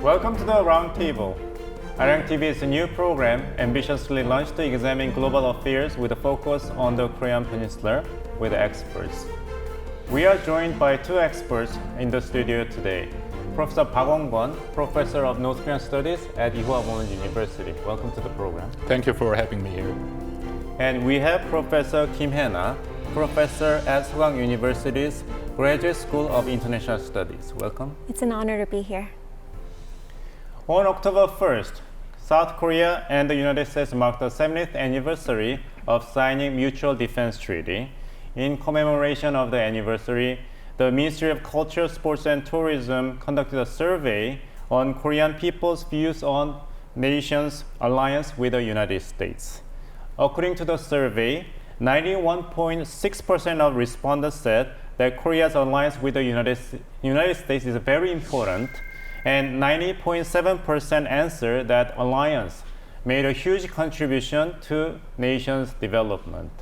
Welcome to the Roundtable. Arirang is a new program ambitiously launched to examine global affairs with a focus on the Korean Peninsula with experts. We are joined by two experts in the studio today. Professor Park Hong-kwon, Professor of North Korean Studies at Ewha University. Welcome to the program. Thank you for having me here. And we have Professor Kim Hae-na, Professor at Sogang University's Graduate School of International Studies. Welcome. It's an honor to be here. On October 1st, South Korea and the United States marked the 70th anniversary of signing Mutual Defense Treaty. In commemoration of the anniversary, the Ministry of Culture, Sports and Tourism conducted a survey on Korean people's views on nation's alliance with the United States. According to the survey, 91.6% of respondents said that Korea's alliance with the United States is very important, and 90.7% answered that alliance made a huge contribution to nation's development.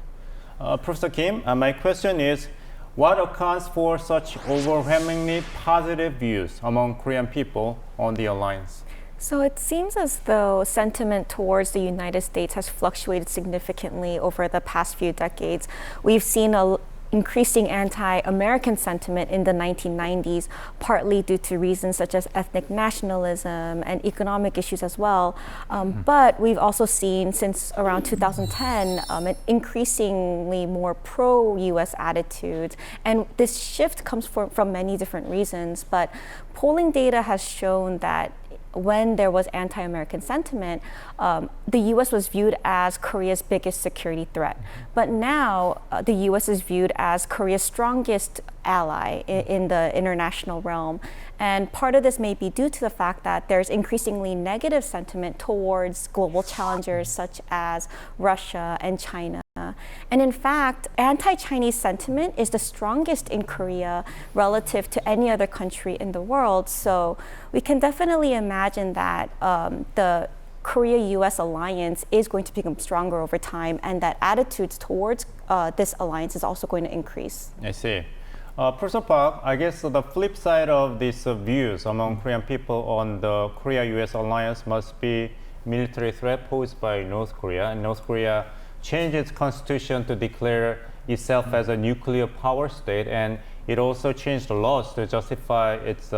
Professor Kim, my question is, what accounts for such overwhelmingly positive views among Korean people on the alliance? So it seems as though sentiment towards the United States has fluctuated significantly over the past few decades. We've seen an increasing anti-American sentiment in the 1990s, partly due to reasons such as ethnic nationalism and economic issues as well. But we've also seen since around 2010 an increasingly more pro-U.S. attitude. And this shift comes from many different reasons. But polling data has shown that when there was anti-American sentiment, the U.S. was viewed as Korea's biggest security threat. But now the U.S. is viewed as Korea's strongest ally in the international realm. And part of this may be due to the fact that there's increasingly negative sentiment towards global challengers such as Russia and China. And in fact, anti-Chinese sentiment is the strongest in Korea relative to any other country in the world. So we can definitely imagine that the Korea-U.S. alliance is going to become stronger over time, and that attitudes towards this alliance is also going to increase. I see. Professor Park, I guess the flip side of these views among Korean people on the Korea-U.S. alliance must be military threat posed by North Korea. And North Korea changed its constitution to declare itself as a nuclear power state, and it also changed the laws to justify its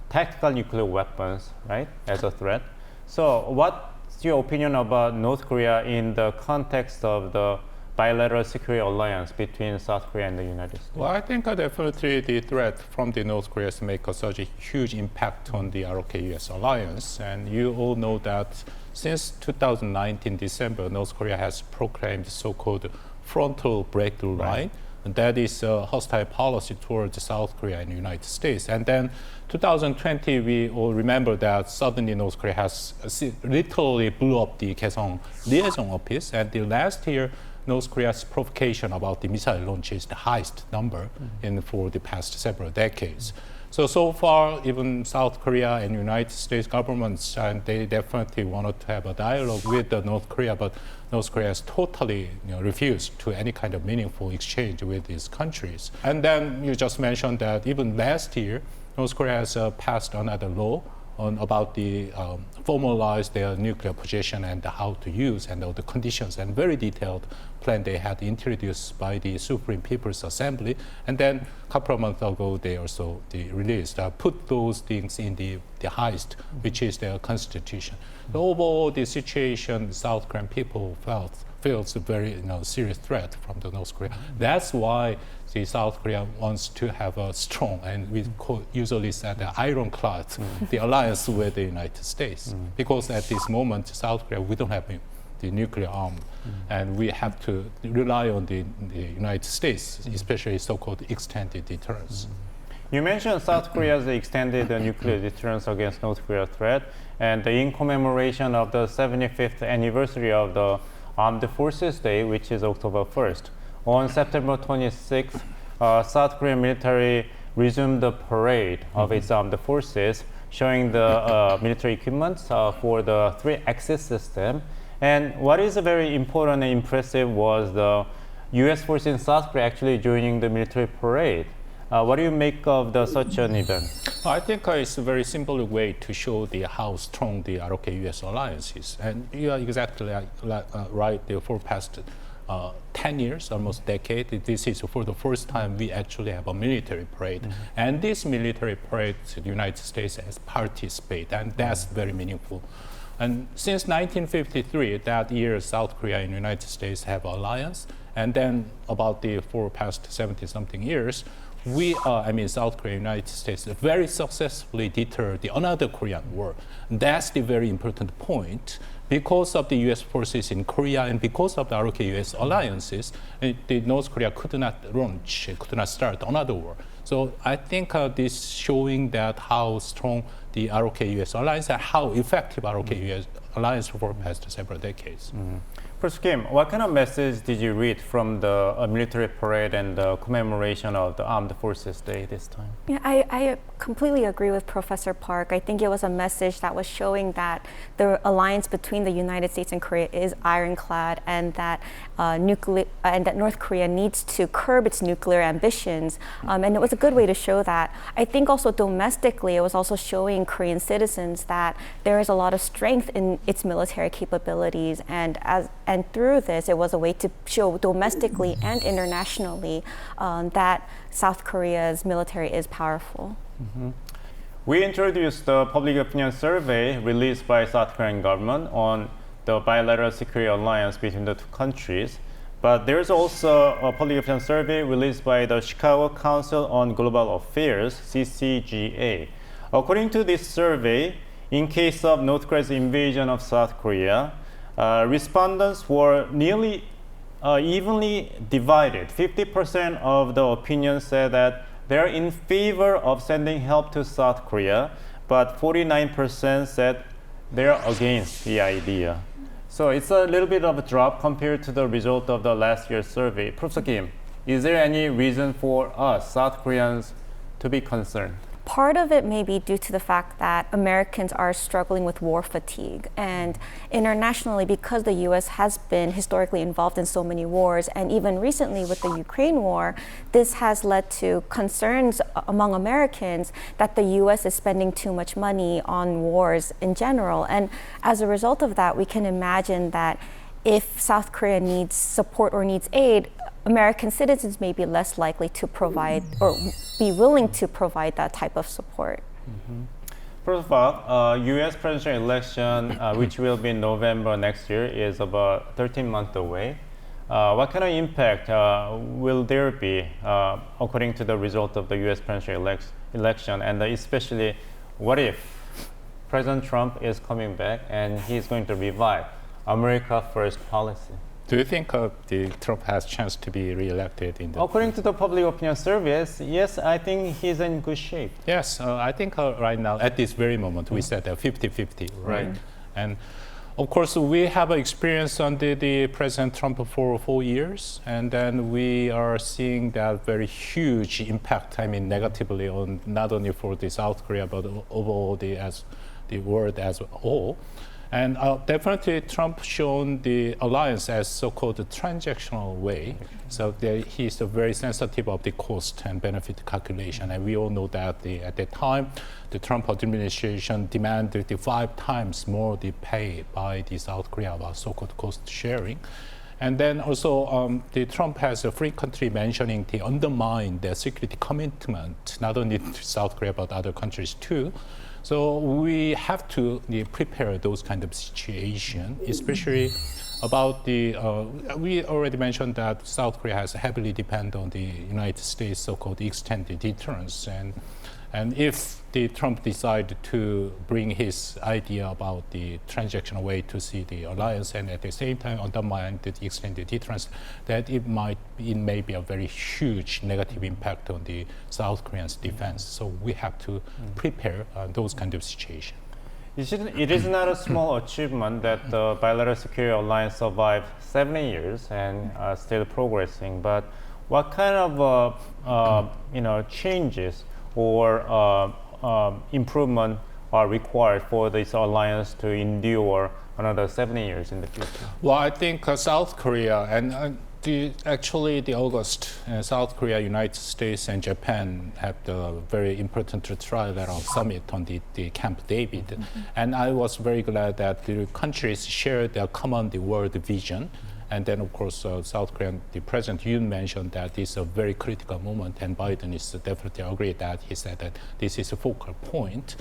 tactical nuclear weapons, right, as a threat. So what's your opinion about North Korea in the context of the bilateral security alliance between South Korea and the United States? Well, I think definitely the threat from the North Korea make such a huge impact on the ROK-US alliance. And you all know that since 2019 December, North Korea has proclaimed so-called frontal breakthrough line. And that is a hostile policy towards South Korea and the United States. And then 2020, we all remember that suddenly North Korea has literally blew up the Kaesong liaison office. And the last year, North Korea's provocation about the missile launch is the highest number for the past several decades. So far, even South Korea and United States governments, they definitely wanted to have a dialogue with North Korea, but North Korea has totally refused to any kind of meaningful exchange with these countries. And then you just mentioned that even last year, North Korea has passed another law about the formalize their nuclear position and how to use and all the conditions, and very detailed plan they had introduced by the Supreme People's Assembly. And then a couple of months ago, they also released, put those things in the highest, which is their constitution. So overall, the situation South Korean people feels a very serious threat from the North Korea. That's why the South Korea wants to have a strong, and we usually say the ironclad, the alliance with the United States. Because at this moment, South Korea, we don't have the nuclear arm, and we have to rely on the United States, especially so-called extended deterrence. You mentioned South Korea's extended nuclear deterrence against North Korea threat, and in commemoration of the 75th anniversary of the Armed Forces Day, which is October 1st. On September 26th, South Korean military resumed the parade of its armed forces, showing the military equipment for the three-axis system. And what is very important and impressive was the U.S. forces in South Korea actually joining the military parade. What do you make of such an event? I think it's a very simple way to show how strong the ROK-US alliance is. And you are exactly right. For past 10 years, almost decade, this is for the first time we actually have a military parade. And this military parade, the United States has participated, and that's very meaningful. And since 1953, that year, South Korea and United States have alliance. And then about for past 70-something years, South Korea and United States very successfully deterred another Korean War. That's the very important point. Because of the U.S. forces in Korea and because of the ROK-US alliances, the North Korea could not start another war. So I think this showing that how strong the ROK-US alliance and how effective ROK-US alliance for past several decades. Professor Kim, what kind of message did you read from the military parade and the commemoration of the Armed Forces Day this time? Yeah, I completely agree with Professor Park. I think it was a message that was showing that the alliance between the United States and Korea is ironclad, and that North Korea needs to curb its nuclear ambitions. And it was a good way to show that. I think also domestically, it was also showing Korean citizens that there is a lot of strength in its military capabilities, and through this, it was a way to show domestically and internationally that South Korea's military is powerful. We introduced the public opinion survey released by South Korean government on the bilateral security alliance between the two countries. But there's also a public opinion survey released by the Chicago Council on Global Affairs, CCGA. According to this survey, in case of North Korea's invasion of South Korea, respondents were nearly evenly divided. 50% of the opinion said that they're in favor of sending help to South Korea, but 49% said they're against the idea. So it's a little bit of a drop compared to the result of the last year's survey. Professor Kim, is there any reason for us, South Koreans, to be concerned? Part of it may be due to the fact that Americans are struggling with war fatigue. And internationally, because the U.S. has been historically involved in so many wars, and even recently with the Ukraine war, this has led to concerns among Americans that the U.S. is spending too much money on wars in general. And as a result of that, we can imagine that if South Korea needs support or needs aid, American citizens may be less likely to provide or be willing to provide that type of support. First of all, U.S. presidential election, which will be in November next year, is about 13 months away. What kind of impact will there be according to the result of the U.S. presidential election, and especially what if President Trump is coming back and he's going to revive America First policy? Do you think the Trump has chance to be re-elected in the? According to the public opinion surveys, yes, I think he's in good shape. Yes, I think right now, at this very moment, we said 50-50, right? And of course, we have experience under the President Trump for 4 years, and then we are seeing that very huge impact, negatively on not only for the South Korea, but overall the world as a whole. And definitely Trump shown the alliance as so-called transactional way. So he's very sensitive of the cost and benefit calculation. And we all know that at that time, the Trump administration demanded the 5 times more the pay by the South Korea about so-called cost sharing. And then also the Trump has a frequently mentioning the undermine their security commitment, not only to South Korea, but other countries too. So we have to prepare those kind of situation, especially about we already mentioned that South Korea has heavily depended on the United States so-called extended deterrence. And if the Trump decide to bring his idea about the transactional way to see the alliance and at the same time undermine the extended deterrence, that it may be a very huge negative impact on the South Koreans' defense. So we have to prepare those kind of situation. It is not a small achievement that the bilateral security alliance survived 70 years and still progressing. But what kind of changes or improvement are required for this alliance to endure another 70 years in the future? Well, I think South Korea and Actually, the August, South Korea, United States, and Japan had a very important trilateral summit on the Camp David. And I was very glad that the countries shared their common world vision. And then, of course, South Korean, the President Yoon mentioned that this is a very critical moment, and Biden is definitely agreed that he said that this is a focal point.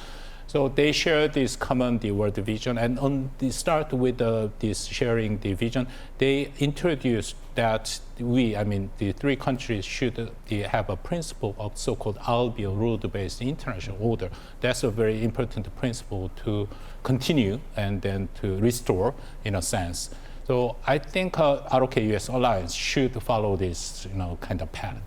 So they share this common world vision, and on the start with this sharing the vision, they introduced that the three countries should have a principle of so-called RBO, rule-based international order. That's a very important principle to continue and then to restore, in a sense. So I think ROK-US alliance should follow this, kind of path.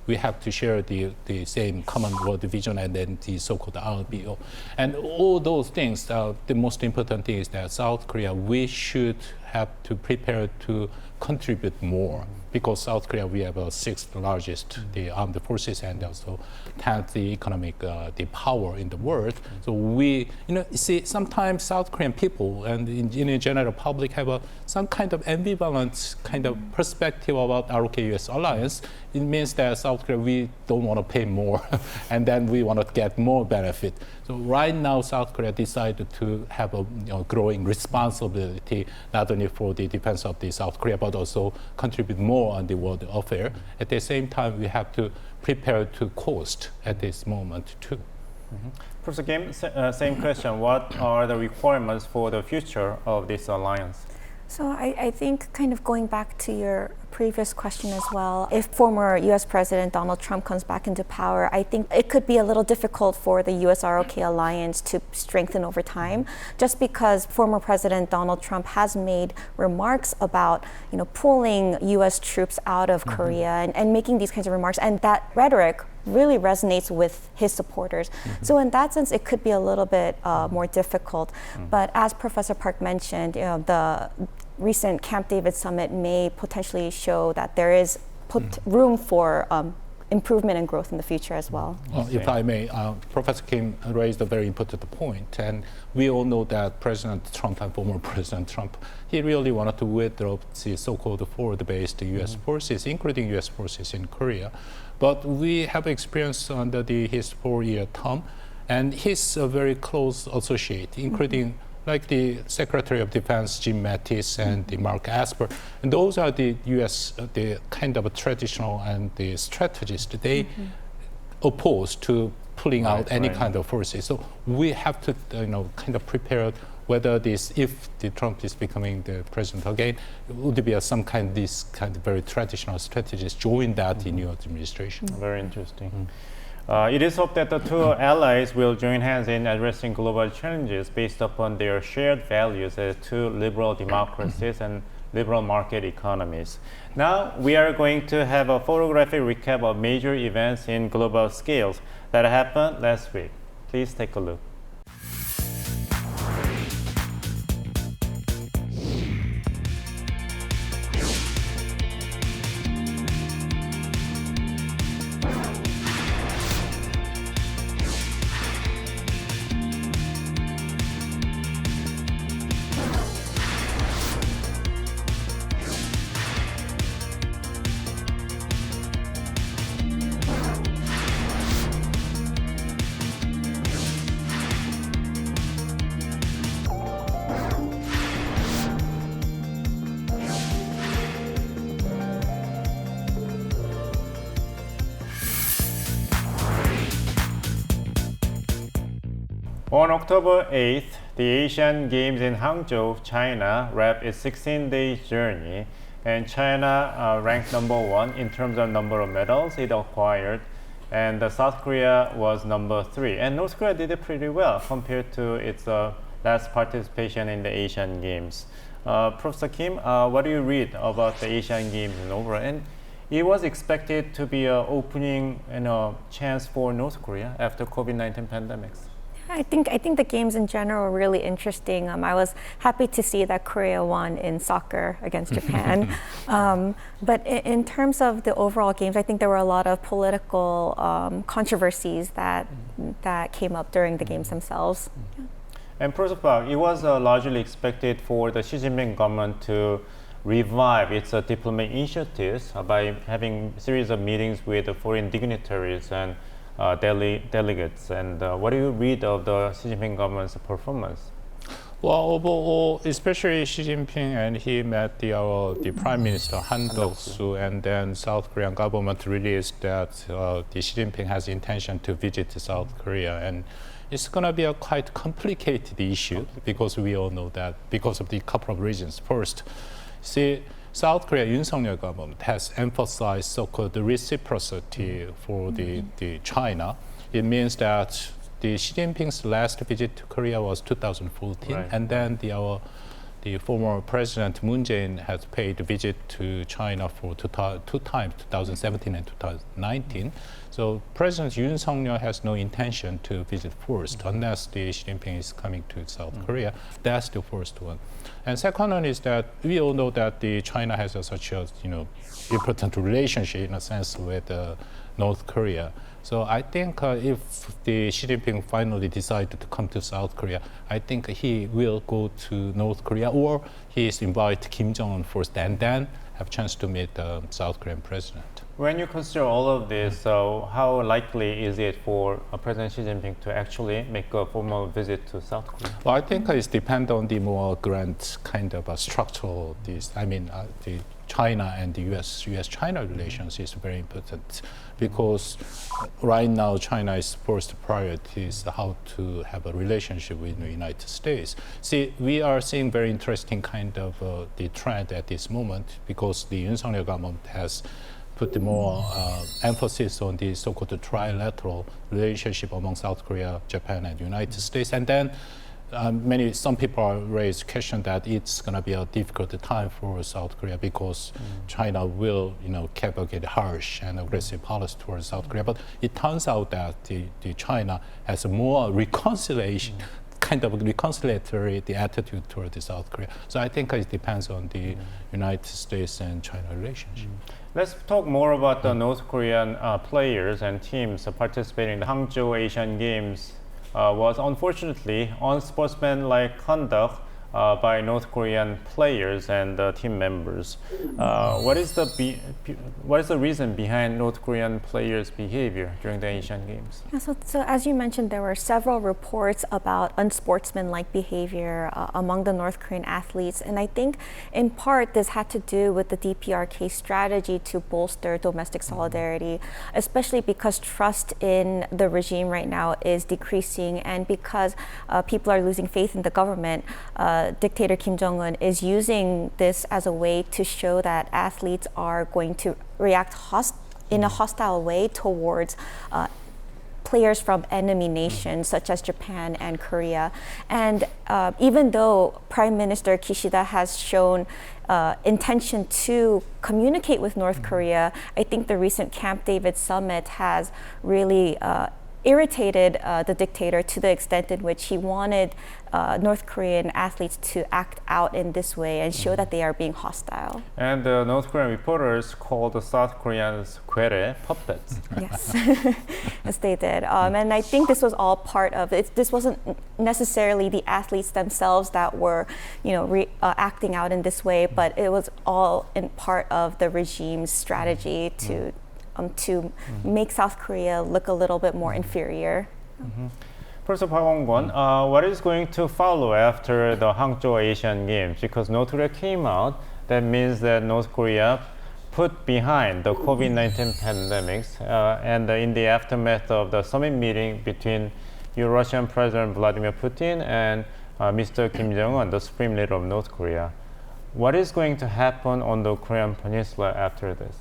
We have to share the same common world vision and then the so-called RBO. And all those things, the most important thing is that South Korea, we should have to prepare to contribute more, because South Korea, we have a sixth largest the armed forces and also 10th the economic the power in the world. So we, see sometimes South Korean people and in general public have some kind of ambivalent kind of perspective about ROK-US alliance. It means that South Korea, we don't want to pay more and then we want to get more benefit. So right now, South Korea decided to have a growing responsibility, not only for the defense of the South Korea, but also contribute more on the world affair. At the same time, we have to prepare to cost at this moment too. Professor Kim, same question. What are the requirements for the future of this alliance? So I think kind of going back to your previous question as well, if former US President Donald Trump comes back into power, I think it could be a little difficult for the US-ROK alliance to strengthen over time, just because former President Donald Trump has made remarks about, pulling US troops out of Korea and making these kinds of remarks, and that rhetoric really resonates with his supporters. So in that sense, it could be a little bit more difficult. But as Professor Park mentioned, the recent Camp David summit may potentially show that there is room for improvement and growth in the future as well. If I may, Professor Kim raised a very important point, and we all know that President Trump and former President Trump, he really wanted to withdraw the so-called forward-based U.S. forces, including U.S. forces in Korea. But we have experience under his 4-year term, and he's a very close associate, including like the Secretary of Defense Jim Mattis and the Mark Esper, and those are the U.S. The kind of a traditional and the strategists. They oppose to pulling out any kind of forces. So we have to, kind of prepare whether if the Trump is becoming the president again, would be some kind of very traditional strategists join that in your administration. Very interesting. It is hoped that the two allies will join hands in addressing global challenges based upon their shared values as two liberal democracies and liberal market economies. Now we are going to have a photographic recap of major events in global scales that happened last week. Please take a look. On October 8th, the Asian Games in Hangzhou, China, wrapped its 16-day journey, and China ranked number 1 in terms of number of medals it acquired, and South Korea was number 3. And North Korea did it pretty well compared to its last participation in the Asian Games. Professor Kim, what do you read about the Asian Games in overall? And it was expected to be an opening and a chance for North Korea after COVID-19 pandemics. I think the games in general are really interesting. I was happy to see that Korea won in soccer against Japan. But in terms of the overall games, I think there were a lot of political controversies that came up during the games themselves. And Professor Park, it was largely expected for the Xi Jinping government to revive its diplomatic initiatives by having series of meetings with the foreign dignitaries and delegates. And what do you read of the Xi Jinping government's performance? Well, overall, especially Xi Jinping, and he met the Prime Minister Han Duck-soo, and then South Korean government released that the Xi Jinping has intention to visit South Korea, and it's going to be a quite complicated issue because we all know that because of the couple of reasons. First, see, South Korea Yoon government has emphasized so-called reciprocity for the China. It means that the Xi Jinping's last visit to Korea was 2014, right. and then the former President Moon Jae-in has paid a visit to China for two times, 2017 and 2019. So President Yoon Suk-yeol has no intention to visit first unless the Xi Jinping is coming to South Korea. That's the first one. And second one is that we all know that China has such a important relationship in a sense with North Korea. So I think if the Xi Jinping finally decided to come to South Korea, I think he will go to North Korea, or he is invite Kim Jong-un first and then have a chance to meet the South Korean president. When you consider all of this, how likely is it for President Xi Jinping to actually make a formal visit to South Korea? Well, I think it depends on the more grand kind of a structural, the China and the US-China relations is very important because right now China's first priority is how to have a relationship with the United States. See, we are seeing very interesting kind of the trend at this moment because the Yoon Suk-yeol government has put more emphasis on the so-called trilateral relationship among South Korea, Japan, and the United States. And then some people raise question that it's going to be a difficult time for South Korea because China will, get harsh and aggressive policy towards South Korea. But it turns out that the China has a more reconciliation, kind of reconciliatory attitude toward the South Korea. So I think it depends on the United States and China relationship. Let's talk more about the North Korean players and teams participating in the Hangzhou Asian Games. Was unfortunately unsportsmanlike conduct by North Korean players and team members. What is the reason behind North Korean players' behavior during the Asian Games? Yeah, so as you mentioned, there were several reports about unsportsmanlike behavior among the North Korean athletes, and I think in part this had to do with the DPRK strategy to bolster domestic solidarity, especially because trust in the regime right now is decreasing, and because people are losing faith in the government. Dictator Kim Jong-un is using this as a way to show that athletes are going to react in a hostile way towards players from enemy nations such as Japan and Korea. And even though Prime Minister Kishida has shown intention to communicate with North Korea, I think the recent Camp David summit has really irritated the dictator to the extent in which he wanted North Korean athletes to act out in this way and show that they are being hostile. And the North Korean reporters called the South Koreans "괴뢰," puppets. Yes, yes, they did. And I think this was all part of it. This wasn't necessarily the athletes themselves that were, acting out in this way, but it was all in part of the regime's strategy to make South Korea look a little bit more inferior. Professor Park Won-kwon, what is going to follow after the Hangzhou Asian Games? Because North Korea came out, that means that North Korea put behind the COVID-19 pandemics, and in the aftermath of the summit meeting between Russian President Vladimir Putin and Mr. Kim Jong-un, the supreme leader of North Korea. What is going to happen on the Korean Peninsula after this?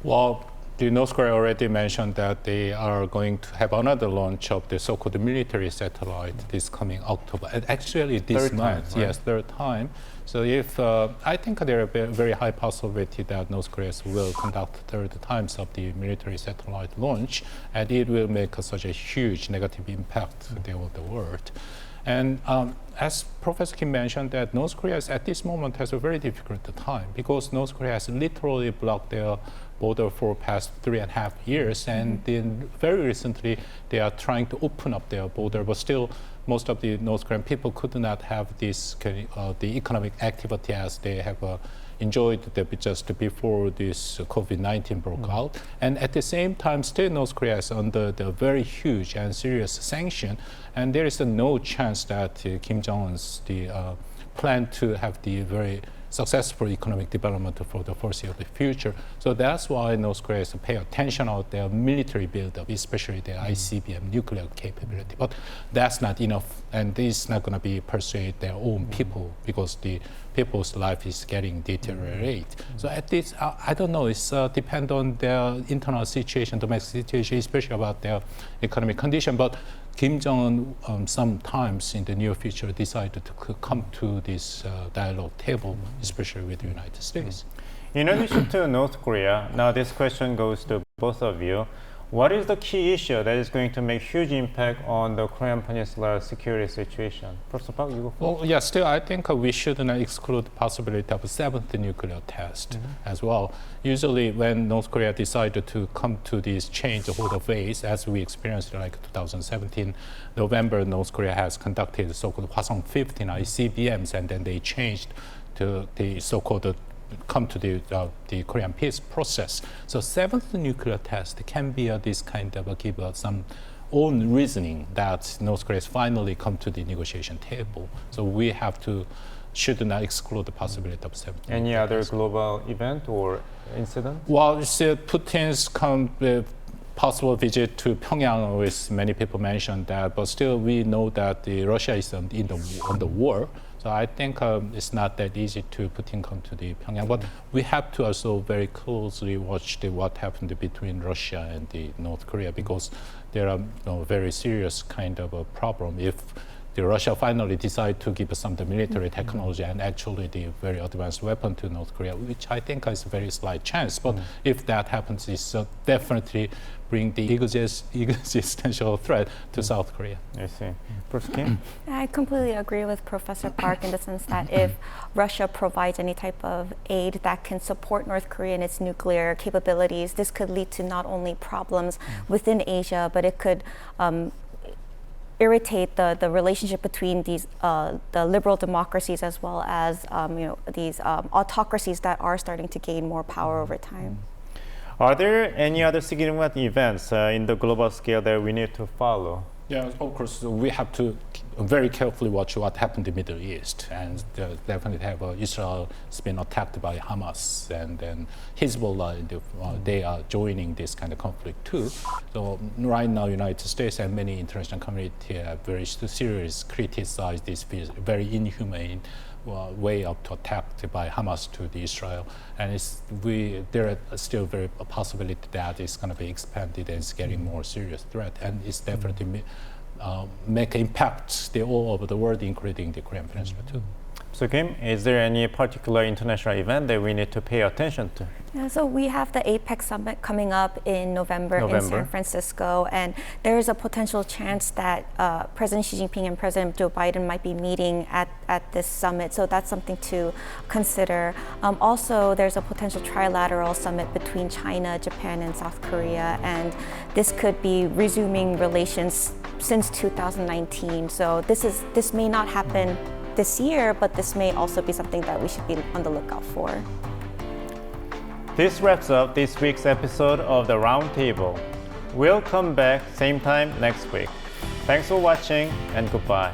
Well, the North Korea already mentioned that they are going to have another launch of the so-called military satellite this coming October. And actually this month, right? Yes, third time. So if I think there are very high possibility that North Korea will conduct third times of the military satellite launch, and it will make such a huge negative impact to the world. And as Professor Kim mentioned, that North Korea at this moment has a very difficult time because North Korea has literally blocked their border for past 3.5 years, and then very recently they are trying to open up their border, but still most of the North Korean people could not have this the economic activity as they have enjoyed just before this COVID-19 broke out. And at the same time, still North Korea is under the very huge and serious sanction. And there is no chance that Kim Jong-un's plan to have the very successful economic development for the foreseeable future. So that's why North Korea is to pay attention on their military buildup, especially their ICBM nuclear capability. But that's not enough, and this is not going to be persuade their own people because the people's life is getting deteriorate. So at this, I don't know, it's depend on their internal situation, domestic situation, especially about their economic condition. But Kim Jong-un sometimes in the near future decided to come to this dialogue table, especially with the United States. In addition to North Korea, now this question goes to both of you. What is the key issue that is going to make huge impact on the Korean Peninsula security situation? Professor Park, you go first. Well, yeah, still I think we should not exclude the possibility of a seventh nuclear test as well. Usually when North Korea decided to come to this change of the phase, as we experienced like 2017 November, North Korea has conducted the so-called Hwasong-15 ICBMs, and then they changed to the so-called come to the Korean peace process. So seventh nuclear test can be this kind of give us some own reasoning that North Korea has finally come to the negotiation table. So we have to should not exclude the possibility of seventh. Any other global event or incident? Well, Putin's possible visit to Pyongyang, which many people mentioned that, but still we know that Russia is on the war. So I think it's not that easy to Putin come to the Pyongyang, but we have to also very closely watch what happened between Russia and the North Korea, because there are very serious kind of a problem if the Russia finally decide to give some the military technology and actually the very advanced weapon to North Korea, which I think is a very slight chance. But if that happens, it's definitely bring the existential threat to South Korea. I see. Professor Kim? I completely agree with Professor Park in the sense that if Russia provides any type of aid that can support North Korea in its nuclear capabilities, this could lead to not only problems within Asia, but it could irritate the relationship between these the liberal democracies as well as these autocracies that are starting to gain more power over time. Are there any other significant events in the global scale that we need to follow? Yeah, of course, we have to very carefully watch what happened in the Middle East, and definitely have Israel has been attacked by Hamas, and then Hezbollah, they are joining this kind of conflict too. So right now, United States and many international community have very seriously criticized this very inhumane way of attack by Hamas to the Israel, and there are still very a possibility that it's going to be expanded and it's getting more serious threat, and it's definitely make impact all over the world, including the Korean Peninsula too. So Kim, is there any particular international event that we need to pay attention to? Yeah, so we have the APEC summit coming up in November in San Francisco, and there is a potential chance that President Xi Jinping and President Joe Biden might be meeting at this summit, so that's something to consider. Also, there's a potential trilateral summit between China, Japan, and South Korea, and this could be resuming relations since 2019. So this may not happen this year, but this may also be something that we should be on the lookout for. This wraps up this week's episode of the Roundtable. We'll come back same time next week. Thanks for watching and goodbye.